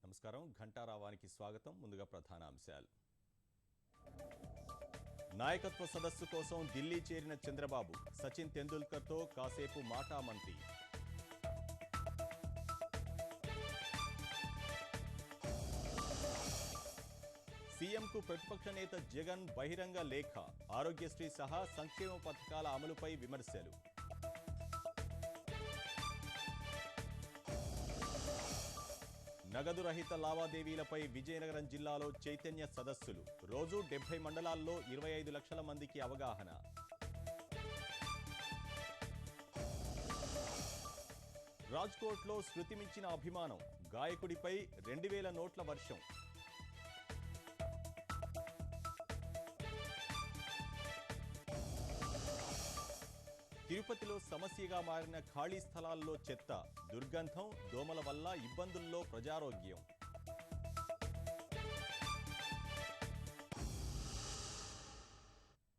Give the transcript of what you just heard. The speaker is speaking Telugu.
నమస్కారం ఘంటారావానికి స్వాగతం. ముందుగా ప్రధాన అంశాలు. నాయకత్వ సదస్సు కోసం ఢిల్లీ చేరిన చంద్రబాబు సచిన్ తెందుల్కర్తో కాసేపు మాటామంతి. సీఎంకు ప్రతిపక్ష నేత జగన్ బహిరంగ లేఖ, ఆరోగ్యశ్రీ సహా సంక్షేమ పథకాల అమలుపై విమర్శలు. నగదు రహిత లావాదేవీలపై విజయనగరం జిల్లాలో చైతన్య సదస్సులు, రోజు 70 మండలాల్లో 25 లక్షల మందికి అవగాహన. రాజ్కోట్లో శృతిమించిన అభిమానం, గాయకుడిపై 2000 నోట్ల వర్షం. తిరుపతిలో సమస్యగా మారిన ఖాళీ స్థలాల్లో చెత్త, దుర్గంధం, దోమల వల్ల ఇబ్బందుల్లో ప్రజారోగ్యం.